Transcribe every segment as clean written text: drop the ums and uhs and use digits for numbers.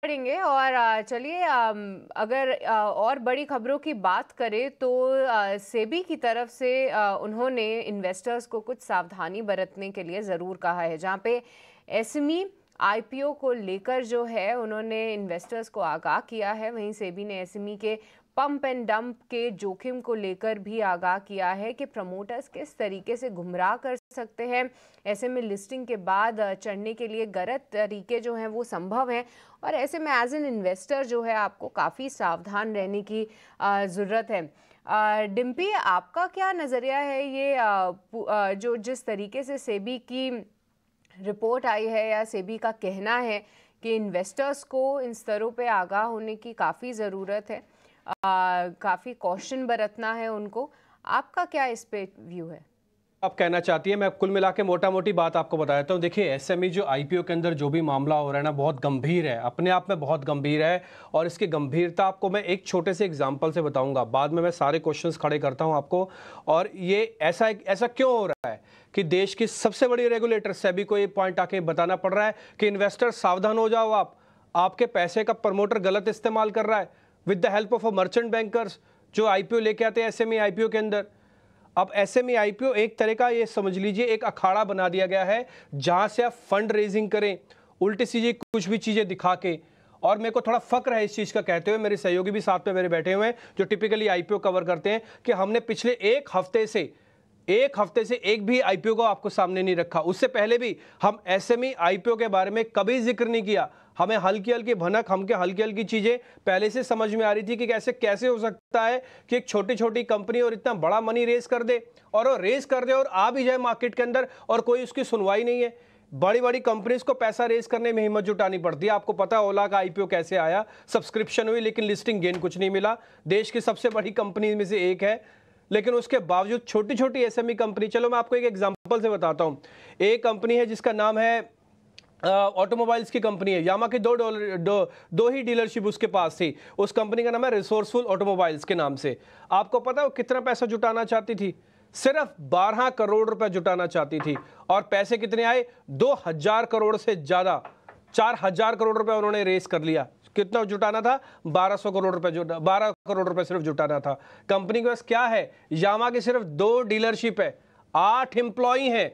पढ़ेंगे और चलिए अगर और बड़ी खबरों की बात करें तो सेबी की तरफ से उन्होंने इन्वेस्टर्स को कुछ सावधानी बरतने के लिए ज़रूर कहा है, जहां पे एसएमई आईपीओ को लेकर जो है उन्होंने इन्वेस्टर्स को आगाह किया है। वहीं सेबी ने एसएमई के पंप एंड डंप के जोखिम को लेकर भी आगाह किया है कि प्रमोटर्स किस तरीके से गुमराह कर सकते हैं। ऐसे में लिस्टिंग के बाद चढ़ने के लिए गलत तरीके जो हैं वो संभव हैं और ऐसे में एज एन इन्वेस्टर जो है आपको काफ़ी सावधान रहने की ज़रूरत है। डिम्पी, आपका क्या नज़रिया है ये जो जिस तरीके से सेबी की रिपोर्ट आई है या सेबी का कहना है कि इन्वेस्टर्स को इन स्तरों पे आगाह होने की काफ़ी ज़रूरत है, काफ़ी कॉशन बरतना है उनको, आपका क्या इस पे व्यू है? आप कहना चाहती है, मैं कुल मिला के मोटा मोटी बात आपको बताता हूँ। देखिए, एसएमई जो आईपीओ के अंदर जो भी मामला हो रहा है ना, बहुत गंभीर है, अपने आप में बहुत गंभीर है। और इसकी गंभीरता आपको मैं एक छोटे से एग्जांपल से बताऊंगा, बाद में मैं सारे क्वेश्चंस खड़े करता हूं आपको। और ये ऐसा क्यों हो रहा है कि देश की सबसे बड़ी रेगुलेटर सेबी को ये पॉइंट आके बताना पड़ रहा है कि इन्वेस्टर सावधान हो जाओ, आपके पैसे का प्रमोटर गलत इस्तेमाल कर रहा है with the help of a merchant bankers जो आईपीओ लेके आते हैं एसएमई आईपीओ के अंदर। अब एसएमई आईपीओ एक तरह का, ये समझ लीजिए, एक अखाड़ा बना दिया गया है जहां से आप फंड रेजिंग करें उल्टी सीधी कुछ भी चीजें दिखा के। और मेरे को थोड़ा फक्र है इस चीज का कहते हुए, मेरे सहयोगी भी साथ में मेरे बैठे हुए हैं जो टिपिकली आईपीओ कवर करते हैं, कि हमने पिछले एक हफ्ते से एक भी आईपीओ को आपको सामने नहीं रखा। उससे पहले भी हम एसएमई आईपीओ के बारे में कभी जिक्र नहीं किया। हमें हल्की हल्की भनक, हमके हल्की हल्की चीजें पहले से समझ में आ रही थी कि कैसे हो सकता है कि एक छोटी छोटी कंपनी और इतना बड़ा मनी रेस कर दे, और वो रेस कर दे और आ भी जाए मार्केट के अंदर और कोई उसकी सुनवाई नहीं है। बड़ी बड़ी कंपनीज को पैसा रेस करने में हिम्मत जुटानी पड़ती है। आपको पता है ओला का आईपीओ कैसे आया, सब्सक्रिप्शन हुई लेकिन लिस्टिंग गेन कुछ नहीं मिला। देश की सबसे बड़ी कंपनी में से एक है, लेकिन उसके बावजूद छोटी छोटी एसएमई कंपनी, चलो मैं आपको एक एग्जांपल से बताता हूं। एक कंपनी है जिसका नाम है ऑटोमोबाइल्स की कंपनी है, यामा की दो ही डीलरशिप उसके पास थी। उस कंपनी का नाम है रिसोर्सफुल ऑटोमोबाइल्स के नाम से। आपको पता है वो कितना पैसा जुटाना चाहती थी? सिर्फ 12 करोड़ रुपए जुटाना चाहती थी। और पैसे कितने आए? 2000 करोड़ से ज्यादा, 4000 करोड़ रुपए उन्होंने रेस कर लिया। कितना जुटाना था? 1200 करोड़ रुपए, 12 करोड़ रुपए सिर्फ जुटाना था। कंपनी के पास क्या है? यामा की सिर्फ 2 डीलरशिप है, 8 एम्प्लॉई हैं।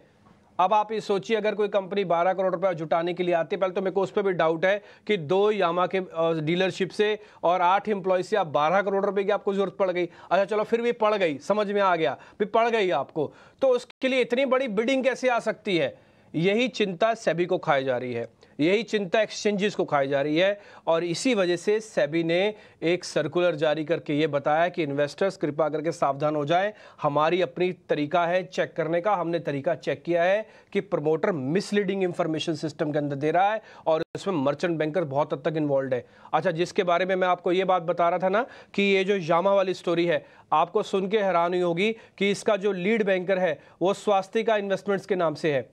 अब आप ये सोचिए, अगर कोई कंपनी 12 करोड़ रुपए जुटाने के लिए आती है, पहले तो मेरे को उस पर भी डाउट है कि 2 यामा के डीलरशिप से और 8 एम्प्लॉय से आप 12 करोड़ रुपए की आपको जरूरत पड़ गई। अच्छा चलो, फिर भी पड़ गई, समझ में आ गया, फिर पड़ गई आपको, तो उसके लिए इतनी बड़ी बिडिंग कैसे आ सकती है? यही चिंता सेबी को खाई जा रही है, यही चिंता एक्सचेंजेस को खाई जा रही है। और इसी वजह से सेबी ने एक सर्कुलर जारी करके ये बताया कि इन्वेस्टर्स कृपा करके सावधान हो जाएं। हमारी अपनी तरीका है चेक करने का, हमने तरीका चेक किया है कि प्रमोटर मिसलीडिंग इंफॉर्मेशन सिस्टम के अंदर दे रहा है और इसमें मर्चेंट बैंकर बहुत हद तक इन्वॉल्व है। अच्छा, जिसके बारे में मैं आपको ये बात बता रहा था ना कि ये जो यामा वाली स्टोरी है, आपको सुन के हैरानी होगी कि इसका जो लीड बैंकर है वो स्वास्तिका इन्वेस्टमेंट्स के नाम से है,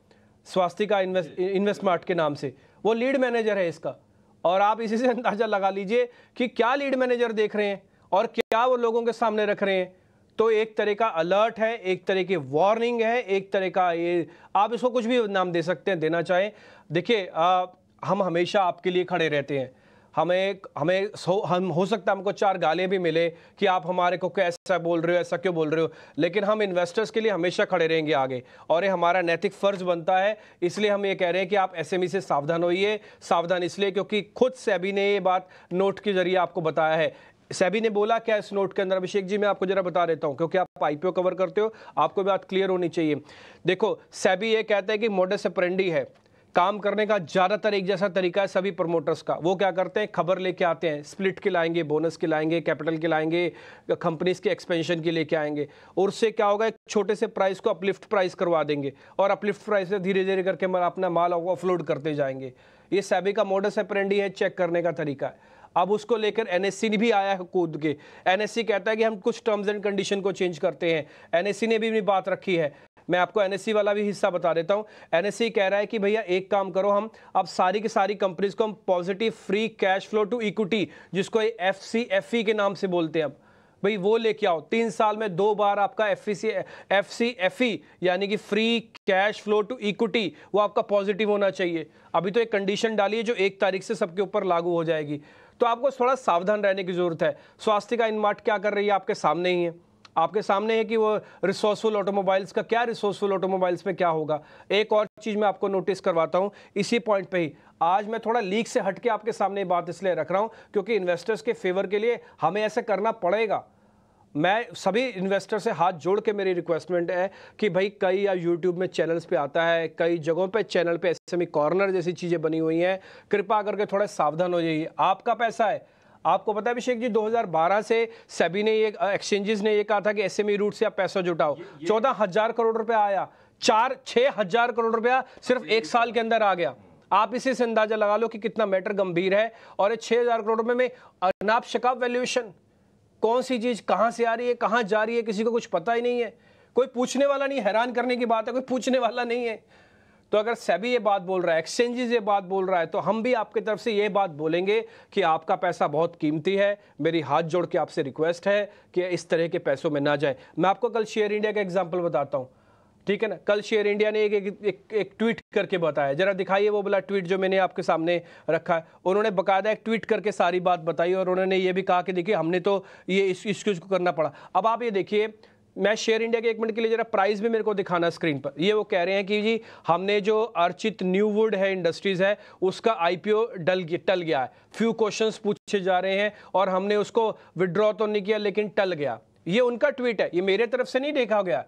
स्वास्तिका इन्वेस्टमार्ट के नाम से वो लीड मैनेजर है इसका। और आप इसी से अंदाजा लगा लीजिए कि क्या लीड मैनेजर देख रहे हैं और क्या वो लोगों के सामने रख रहे हैं। तो एक तरह का अलर्ट है, एक तरह की वार्निंग है, एक तरह का, ये आप इसको कुछ भी नाम दे सकते हैं, देना चाहें। देखिए, हम हमेशा आपके लिए खड़े रहते हैं। हम हो सकता है हमको 4 गालियां भी मिले कि आप हमारे को कैसा बोल रहे हो, ऐसा क्यों बोल रहे हो, लेकिन हम इन्वेस्टर्स के लिए हमेशा खड़े रहेंगे आगे, और ये हमारा नैतिक फर्ज बनता है। इसलिए हम ये कह रहे हैं कि आप एसएमई से सावधान होइए। सावधान इसलिए क्योंकि खुद सेबी ने ये बात नोट के जरिए आपको बताया है। सेबी ने बोला क्या इस नोट के अंदर? अभिषेक जी, मैं आपको जरा बता देता हूं, क्योंकि आप आईपीओ कवर करते हो, आपको बात क्लियर होनी चाहिए। देखो, सेबी ये कहता है कि मोडस ऑपरेंडी है, काम करने का ज्यादातर एक जैसा तरीका है सभी प्रमोटर्स का। वो क्या करते हैं? खबर लेके आते हैं, स्प्लिट के लाएंगे, बोनस के लाएंगे, कैपिटल के लाएंगे, कंपनीज के एक्सपेंशन के लेके आएंगे, और उससे क्या होगा, एक छोटे से प्राइस को अपलिफ्ट प्राइस करवा देंगे और अपलिफ्ट प्राइस से धीरे धीरे करके अपना माल ऑफलोड करते जाएंगे। ये सेबी का मोडस ऑपरेंडी है, चेक करने का तरीका है। अब उसको लेकर एनएससी ने भी आया है कूद के। एनएससी कहता है कि हम कुछ टर्म्स एंड कंडीशन को चेंज करते हैं। एनएससी ने भी बात रखी है। मैं आपको एनएससी वाला भी हिस्सा बता देता हूं। एनएससी कह रहा है कि भैया एक काम करो, हम अब सारी की सारी कंपनीज को हम positive free cash flow to equity, जिसको एफसीएफई के नाम से बोलते हैं, अब भाई वो लेके आओ। 3 साल में 2 बार आपका एफसीएफई यानी कि free cash flow to equity वो आपका पॉजिटिव होना चाहिए। अभी तो एक कंडीशन डाली है जो 1 तारीख से सबके ऊपर लागू हो जाएगी, तो आपको थोड़ा सावधान रहने की जरूरत है। स्वास्थ्य इनमार्ट क्या कर रही है आपके सामने ही है, आपके सामने है कि वो रिसोर्सफुल ऑटोमोबाइल्स का क्या, रिसोर्सफुल ऑटोमोबाइल्स में क्या होगा। एक और चीज मैं आपको नोटिस करवाता हूं इसी पॉइंट पे ही। आज मैं थोड़ा लीक से हटके आपके सामने बात इसलिए रख रहा हूं क्योंकि इन्वेस्टर्स के फेवर के लिए हमें ऐसे करना पड़ेगा। मैं सभी इन्वेस्टर से हाथ जोड़ के मेरी रिक्वेस्टमेंट है कि भाई कई यूट्यूब में चैनल्स पे आता है, कई जगहों पे चैनल पे एसएमई कॉर्नर जैसी चीज़ें बनी हुई हैं, कृपा करके थोड़ा सावधान हो जाइए। आपका पैसा है। आपको पता है अभिषेक जी 2012 से सेबी ने ये एक्सचेंजेस ने ये कहा था कि एसएमई रूट से आप पैसा जुटाओ। 14,000 करोड़ रुपया आया, 6,000 करोड़ रुपया सिर्फ 1 साल के अंदर आ गया। आप इसी से अंदाजा लगा लो कि कितना मैटर गंभीर है। और ये 6,000 करोड़ रुपए में अनाप शकाप वैल्यूएशन, कौन सी चीज कहां से आ रही है, कहां जा रही है, किसी को कुछ पता ही नहीं है। कोई पूछने वाला नहीं, हैरान करने की बात है, कोई पूछने वाला नहीं है। तो अगर सेबी ये बात बोल रहा है, एक्सचेंजेस ये बात बोल रहा है, तो हम भी आपकी तरफ से ये बात बोलेंगे कि आपका पैसा बहुत कीमती है। मेरी हाथ जोड़ के आपसे रिक्वेस्ट है कि इस तरह के पैसों में ना जाए। मैं आपको कल शेयर इंडिया का एग्जाम्पल बताता हूँ, ठीक है ना। कल शेयर इंडिया ने एक ट्वीट करके बताया, जरा दिखाइए वो वाला ट्वीट जो मैंने आपके सामने रखा है। उन्होंने बकायदा एक ट्वीट करके सारी बात बताई और उन्होंने ये भी कहा कि देखिए हमने तो ये इसको करना पड़ा। अब आप ये देखिए, मैं शेयर इंडिया के 1 मिनट के लिए जरा प्राइस भी मेरे को दिखाना स्क्रीन पर। ये वो कह रहे हैं कि जी हमने जो अर्चित न्यूवुड है इंडस्ट्रीज है उसका आईपीओ टल गया है। फ्यू क्वेश्चंस पूछे जा रहे हैं और हमने उसको विड्रॉ तो नहीं किया लेकिन टल गया। ये उनका ट्वीट है, ये मेरे तरफ से नहीं देखा गया।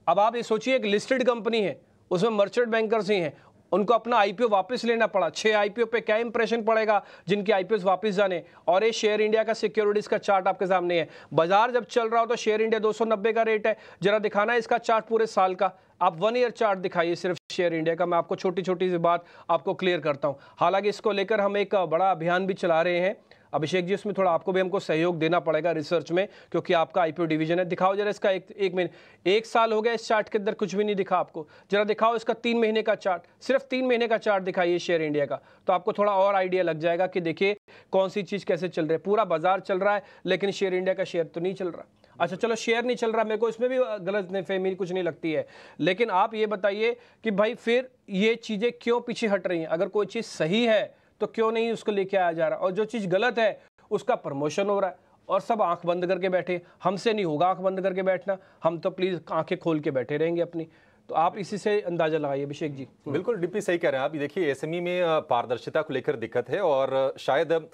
अब आप ये सोचिए एक लिस्टेड कंपनी है, उसमें मर्चेंट बैंकर्स ही हैं, उनको अपना आईपीओ वापस लेना पड़ा। 6 आईपीओ पे क्या इंप्रेशन पड़ेगा जिनके आईपीओ वापस जाने। और ये शेयर इंडिया का सिक्योरिटीज का चार्ट आपके सामने है। बाजार जब चल रहा हो तो शेयर इंडिया 290 का रेट है। जरा दिखाना है इसका चार्ट पूरे साल का। आप 1 ईयर चार्ट दिखाइए सिर्फ शेयर इंडिया का। मैं आपको छोटी छोटी सी बात आपको क्लियर करता हूं। हालांकि इसको लेकर हम एक बड़ा अभियान भी चला रहे हैं अभिषेक जी, उसमें थोड़ा आपको भी हमको सहयोग देना पड़ेगा रिसर्च में, क्योंकि आपका आईपीओ डिवीजन है। दिखाओ जरा इसका एक महीने, 1 साल हो गया इस चार्ट के अंदर कुछ भी नहीं दिखा आपको। जरा दिखाओ इसका 3 महीने का चार्ट, सिर्फ 3 महीने का चार्ट दिखाइए शेयर इंडिया का, तो आपको थोड़ा और आइडिया लग जाएगा कि देखिए कौन सी चीज कैसे चल रही है। पूरा बाजार चल रहा है लेकिन शेयर इंडिया का शेयर तो नहीं चल रहा। अच्छा चलो शेयर नहीं चल रहा, मेरे को इसमें भी गलतफहमी कुछ नहीं लगती है, लेकिन आप ये बताइए कि भाई फिर ये चीजें क्यों पीछे हट रही हैं। अगर कोई चीज सही है तो क्यों नहीं उसको लेके आया जा रहा, और जो चीज गलत है उसका प्रमोशन हो रहा है और सब आंख बंद करके बैठे। हमसे नहीं होगा आंख बंद करके बैठना, हम तो प्लीज आंखें खोल के बैठे रहेंगे अपनी। तो आप इसी से अंदाजा लगाइए अभिषेक जी। बिल्कुल डीपी सही कह रहे हैं आप। देखिए एसएमई में पारदर्शिता को लेकर दिक्कत है और शायद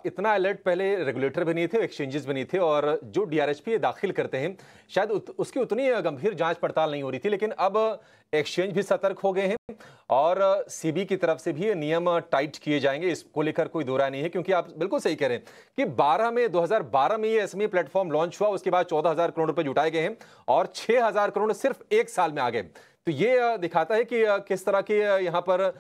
इतना अलर्ट पहले रेगुलेटर भी नहीं थे, एक्सचेंजेस भी नहीं थे, और जो डीआरएचपी दाखिल करते हैं शायद उसकी उतनी गंभीर जांच पड़ताल नहीं हो रही थी। लेकिन अब एक्सचेंज भी सतर्क हो गए हैं और सीबी की तरफ से भी नियम टाइट किए जाएंगे, इसको लेकर कोई दो राय नहीं है। क्योंकि आप बिल्कुल सही कह रहे हैं कि 2012 में ये एसएमई प्लेटफॉर्म लॉन्च हुआ, उसके बाद 14,000 करोड़ रुपए जुटाए गए हैं और 6,000 करोड़ सिर्फ 1 साल में आ गए। तो ये दिखाता है कि किस तरह की यहाँ पर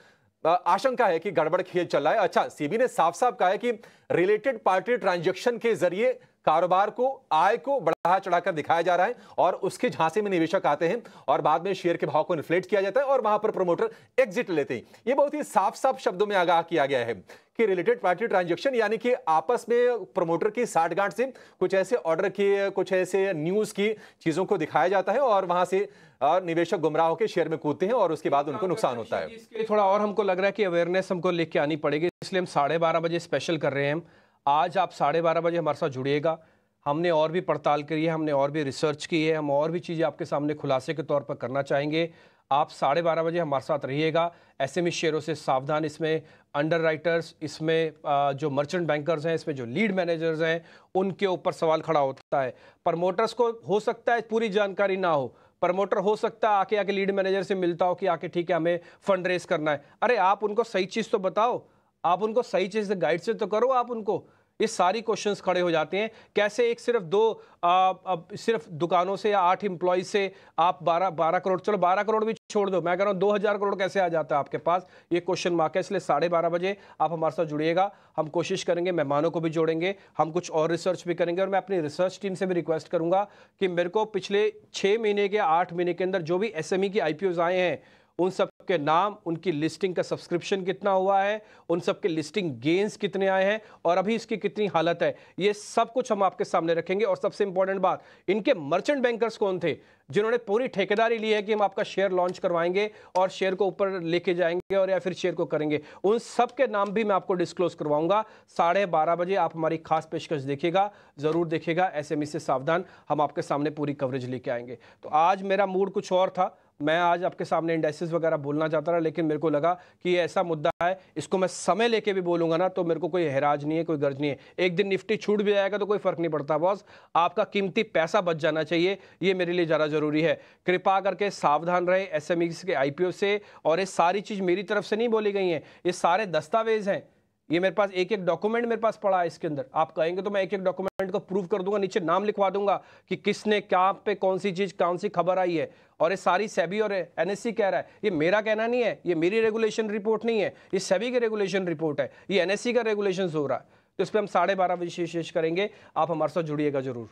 आशंका है कि गड़बड़ खेल चल रहा है। अच्छा, सीबी ने साफ साफ कहा है कि रिलेटेड पार्टी ट्रांजैक्शन के जरिए कारोबार को, आय को बढ़ा चढ़ाकर दिखाया जा रहा है और उसके झांसे में निवेशक आते हैं और बाद में शेयर के भाव को इन्फ्लेट किया जाता है और वहां पर प्रमोटर एग्जिट लेते हैं। ये बहुत ही साफ साफ शब्दों में आगाह किया गया है कि रिलेटेड पार्टी ट्रांजैक्शन यानी कि आपस में प्रमोटर की साठगांठ से कुछ ऐसे ऑर्डर की, कुछ ऐसे न्यूज की चीजों को दिखाया जाता है और वहां से निवेशक गुमराह होकर शेयर में कूदते हैं और उसके बाद उनको नुकसान होता है। इसके लिए थोड़ा और हमको लग रहा है कि अवेयरनेस हमको लेके आनी पड़ेगी, इसलिए हम 12:30 बजे स्पेशल कर रहे हैं। आज आप 12:30 बजे हमारे साथ जुड़िएगा। हमने और भी पड़ताल करी है, हमने और भी रिसर्च की है, हम और भी चीज़ें आपके सामने खुलासे के तौर पर करना चाहेंगे। आप 12:30 बजे हमारे साथ रहिएगा। एसएमई शेयरों से सावधान, इसमें अंडर राइटर्स, इसमें जो मर्चेंट बैंकर्स हैं, इसमें जो लीड मैनेजर्स हैं, उनके ऊपर सवाल खड़ा होता है। प्रमोटर्स को हो सकता है पूरी जानकारी ना हो, प्रमोटर हो सकता है आके लीड मैनेजर से मिलता हो कि आके ठीक है हमें फंड रेज करना है। अरे आप उनको सही चीज़ तो बताओ, आप उनको सही चीज़ गाइड से तो करो। आप उनको ये सारी क्वेश्चंस खड़े हो जाते हैं। कैसे एक सिर्फ दुकानों से या 8 एम्प्लॉय से आप 12 करोड़, चलो 12 करोड़ भी छोड़ दो, मैं कह रहा हूँ 2,000 करोड़ कैसे आ जाता है आपके पास, ये क्वेश्चन मार्क है। इसलिए 12:30 बजे आप हमारे साथ जुड़िएगा। हम कोशिश करेंगे, मेहमानों को भी जोड़ेंगे, हम कुछ और रिसर्च भी करेंगे और मैं अपनी रिसर्च टीम से भी रिक्वेस्ट करूंगा कि मेरे को पिछले 6 महीने के 8 महीने के अंदर जो भी एसएमई की आईपीओज आए हैं उन सब के नाम, उनकी लिस्टिंग का सब्सक्रिप्शन कितना हुआ है, उन सब के लिस्टिंग गेन्स कितने आए हैं और अभी इसकी कितनी हालत है, ये सब कुछ हम आपके सामने रखेंगे। और सबसे इंपॉर्टेंट बात, इनके मर्चेंट बैंकर्स कौन थे जिन्होंने पूरी ठेकेदारी ली है कि हम आपका शेयर लॉन्च करवाएंगे और शेयर को ऊपर लेके जाएंगे और या फिर शेयर को करेंगे, उन सब के नाम भी मैं आपको डिस्क्लोज करवाऊंगा। 12:30 बजे आप हमारी खास पेशकश देखिएगा, जरूर देखिएगा। एसएमई से सावधान, हम आपके सामने पूरी कवरेज लेके आएंगे। तो आज मेरा मूड कुछ और था, मैं आज आपके सामने इंडेक्सेस वगैरह बोलना चाहता था, लेकिन मेरे को लगा कि ये ऐसा मुद्दा है, इसको मैं समय लेके भी बोलूंगा ना तो मेरे को कोई हैराज नहीं है, कोई गर्ज नहीं है। एक दिन निफ्टी छूट भी जाएगा तो कोई फर्क नहीं पड़ता बॉस, आपका कीमती पैसा बच जाना चाहिए, ये मेरे लिए ज़्यादा जरूरी है। कृपा करके सावधान रहे एसएमई के आईपीओ से। और ये सारी चीज़ मेरी तरफ से नहीं बोली गई हैं, ये सारे दस्तावेज हैं, ये मेरे पास एक एक डॉक्यूमेंट मेरे पास पड़ा है इसके अंदर। आप कहेंगे तो मैं एक एक डॉक्यूमेंट को प्रूव कर दूंगा, नीचे नाम लिखवा दूंगा कि किसने क्या पे कौन सी चीज कौन सी खबर आई है। और ये सारी सेबी और एनएससी कह रहा है, ये मेरा कहना नहीं है, ये मेरी रेगुलेशन रिपोर्ट नहीं है, ये सेबी की रेगुलेशन रिपोर्ट है, ये एनएससी का रेगुलेशन हो रहा है। तो इस पर हम 12:30 विशेष करेंगे, आप हमारे साथ जुड़िएगा जरूर।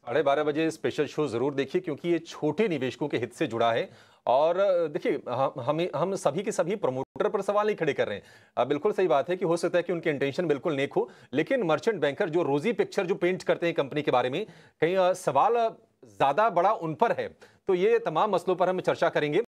12:30 बजे स्पेशल शो जरूर देखिए, क्योंकि ये छोटे निवेशकों के हित से जुड़ा है। और देखिए, हम सभी के सभी प्रमोटर पर सवाल नहीं खड़े कर रहे हैं। बिल्कुल सही बात है कि हो सकता है कि उनके इंटेंशन बिल्कुल नेक हो, लेकिन मर्चेंट बैंकर जो रोजी पिक्चर जो पेंट करते हैं कंपनी के बारे में, कहीं सवाल ज्यादा बड़ा उन पर है। तो ये तमाम मसलों पर हम चर्चा करेंगे।